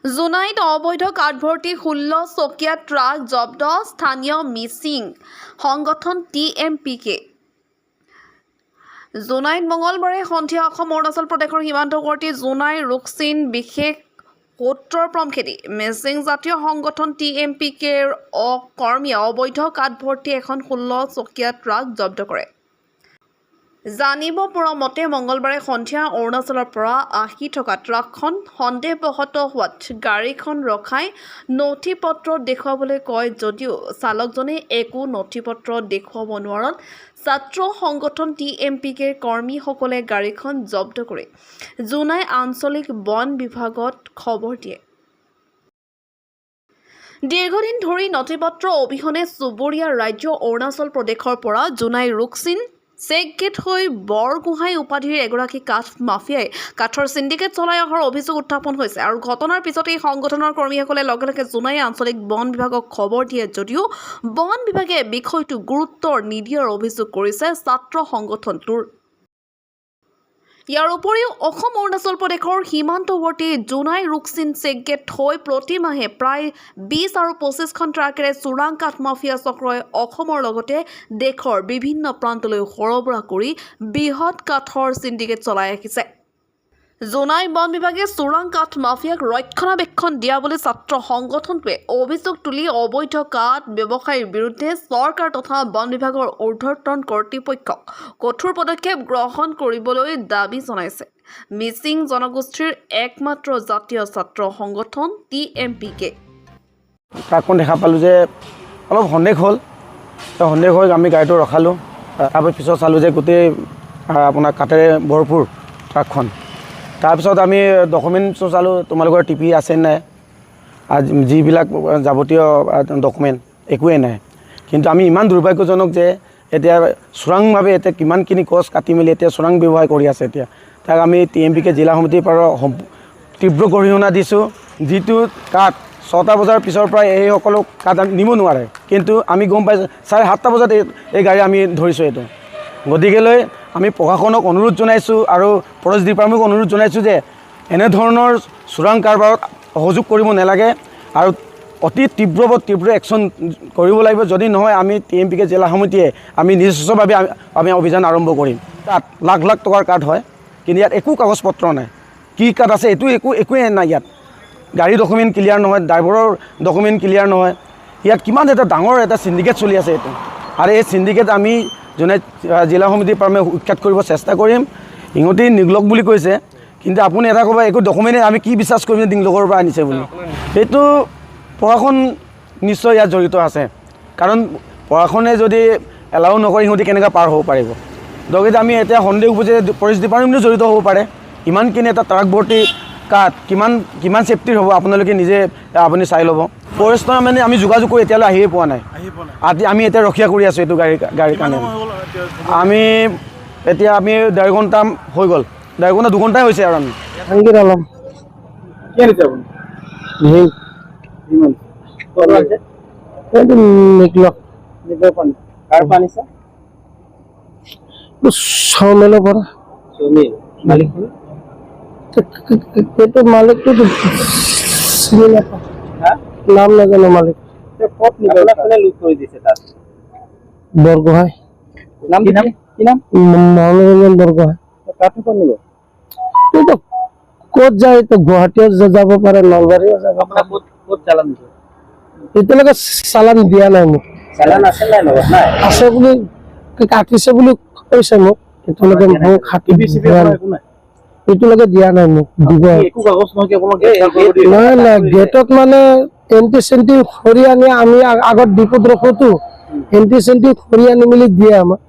জোনাইত অবৈধ কাঠভৰ্তি 16 চকীয়া ট্ৰাক জব্দ স্থানীয় মিচিং সংগঠন TMPK। জোনাইত মঙলবাৰে সন্ধিয়া অসম অৰুণাচল প্ৰদেশৰ সীমান্তৱৰ্তী জোনাই ৰুকছিন বিশেষ সূত্ৰৰ খেদি মিচিং জাতীয় সংগঠন TMPKৰ কৰ্মীয়ে অবৈধ কাঠভৰ্তি এখন 16 চকীয়া ট্ৰাক জব্দ কৰে। জানিব পৰা মতে মঙলবাৰে সন্ধিয়া অৰুণাচলৰ পৰা আহি থকা ট্ৰাকখন সন্দেহবশত হোৱাত গাড়ীখন ৰখাই নথি পত্ৰ দেখুৱাবলৈ কয় যদিও চালকজনে একো নথি পত্ৰ দেখুৱাব নোৱাৰাত ছাত্ৰ সংগঠন TMPKৰ কৰ্মীসকলে গাড়ীখন জব্দ কৰি জোনাই আঞ্চলিক বন বিভাগত খবৰ দিয়ে। দীৰ্ঘদিন ধৰি নথি পত্ৰ অবিহনে চুবুৰীয়া ৰাজ্য অৰুণাচল প্ৰদেশৰ পৰা জোনাই ৰুকছিন চেকগেট হৈ বৰগোহাঁই উপাধিৰ এগৰাকী কাঠ মাফিয়াই কাঠৰ সিন্ডিকেট চলাই অহাৰ অভিযোগ উত্থাপন হৈছে আৰু ঘটনাৰ পিছতে এই সংগঠনৰ কৰ্মীসকলে লগে লগে জোনাই আঞ্চলিক বন বিভাগক খবৰ দিয়ে যদিও বন বিভাগে বিষয়টো গুৰুত্ব নিদিয়াৰ অভিযোগ কৰিছে ছাত্ৰ সংগঠনটোৰ। ইয়াৰ উপৰিও অসম অৰুণাচল প্ৰদেশৰ সীমান্তৱৰ্তী জোনাই ৰুকছিন চেকগেট হৈ প্ৰতিমাহে প্ৰায় 20 আৰু 25খন ট্ৰাকেৰে চোৰাং কাঠ মাফিয়া চক্ৰই অসমৰ লগতে দেশৰ বিভিন্ন প্ৰান্তলৈ সৰবৰাহ কৰি বৃহৎ কাঠৰ সিন্ডিকেট চলাই আহিছে। জোনাই বন বিভাগে চোৰাং কাঠ মাফিয়াক ৰক্ষণাবেক্ষণ দিয়া বুলি ছাত্ৰ সংগঠনটোৱে অভিযোগ তুলি অবৈধ কাঠ ব্যৱসায়ীৰ বিৰুদ্ধে চৰকাৰ তথা বন বিভাগৰ ঊৰ্ধ্বতন কৰ্তৃপক্ষক কঠোৰ পদক্ষেপ গ্ৰহণ কৰিবলৈ দাবী জনাইছে। মিচিং জনগোষ্ঠীৰ একমাত্ৰ জাতীয় ছাত্ৰ সংগঠন TMPK। ট্ৰাকখন দেখা পালোঁ যে অলপ সন্দেহ হ'ল, সন্দেহ হৈ আমি গাড়ীটো ৰখালোঁ। তাৰপিছত চালোঁ যে গোটেই আপোনাৰ কাঠেৰে ভৰপূৰ ট্ৰাকখন। তাৰপিছত আমি ডকুমেণ্টছো চালোঁ, তোমালোকৰ TP আছে নাই, যিবিলাক যাৱতীয় ডকুমেণ্ট একোৱেই নাই। কিন্তু আমি ইমান দুৰ্ভাগ্যজনক যে এতিয়া চোৰাংভাৱে এতিয়া কিমানখিনি গছ কাটি মেলি এতিয়া চোৰাং ব্যৱহাৰ কৰি আছে। এতিয়া তাক আমি TMPK জিলা সমিতিৰ পৰা তীব্ৰ গৰিহণা দিছোঁ। যিটো কাঠ 6টা বজাৰ পিছৰ পৰা এইসকলক কাঠ নিব নোৱাৰে, কিন্তু আমি গম পাইছোঁ 7:30 বজাত এই গাড়ী আমি ধৰিছোঁ। এইটো গতিকেলৈ আমি প্ৰশাসনক অনুৰোধ জনাইছোঁ আৰু ফৰেষ্ট ডিপাৰ্টমেণ্টক অনুৰোধ জনাইছোঁ যে এনেধৰণৰ চোৰাং কাৰবাৰত সহযোগ কৰিব নালাগে আৰু অতি তীব্ৰ একশ্যন কৰিব লাগিব। যদি নহয় আমি TMPK জিলা সমিতিয়ে আমি নিজস্বভাৱে আমি অভিযান আৰম্ভ কৰিম। তাত লাখ লাখ টকাৰ কাঠ হয়, কিন্তু ইয়াত একো কাগজ পত্ৰ নাই। কি কাঠ আছে এইটো একোৱেই নাই। ইয়াত গাড়ী ডকুমেণ্ট ক্লিয়াৰ নহয়, ড্ৰাইভাৰৰ ডকুমেণ্ট ক্লিয়াৰ নহয়। ইয়াত কিমান এটা ডাঙৰ এটা চিণ্ডিকেট চলি আছে এইটো, আৰু এই চিণ্ডিকেট আমি যোনে জিলা সমিতিৰ পৰা আমি উৎখাত কৰিব চেষ্টা কৰিম। ইহঁতে নিগলক বুলি কৈছে, কিন্তু আপুনি এটা ক'ব একো ডকুমেণ্টে আমি কি বিশ্বাস কৰিম নিগলকৰ পৰা আনিছে বুলি। সেইটো প্ৰশাসন নিশ্চয় ইয়াত জড়িত আছে, কাৰণ প্ৰশাসনে যদি এলাউ নকৰে সিহঁতে কেনেকৈ পাৰ হ'ব পাৰিব। লগতে আমি এতিয়া সন্দেহ উপজে ফৰেষ্ট ডিপাৰ্টমেণ্টো জড়িত হ'ব পাৰে। ইমানখিনি এটা ট্ৰাক ভৰ্তি কাঠ কিমান ছেফটিৰ হ'ব আপোনালোকে নিজে আপুনি চাই ল'ব। ফৰেষ্টৰ মানে আমি যোগাযোগ কৰি এতিয়ালৈ আহিয়ে পোৱা নাই। আমি এতিয়া ৰখীয়া কৰি আছোঁ এইটো গাড়ীৰ কাৰণে। আমি এতিয়া 1.5 ঘণ্টা হৈ গ'ল, 1.5 ঘণ্টা 2 ঘণ্টাই হৈছে আৰু আমি আলম মালিকটো নাম নাজানো। মালিক বৰগোহাঁই মনোৰঞ্জন বৰগোহাঁই। ক'ত যায় তো গুৱাহাটীও যাব পাৰে, নলবাৰীও যাব পাৰে। এতিয়ালৈকে চালান দিয়া নাই মোক। আছে বুলি কাটিছে বুলি কৈছে মোক, এতিয়ালৈকে মোক এতিয়ালৈকে দিয়া নাই মোক। দিব নাই গেটত মানে এণ্টি চেণ্টি খৰি আনি আমি আগত ডিপুত ৰখোতো, এণ্টি চেণ্টি খৰি আনি মেলি দিয়ে আমাক।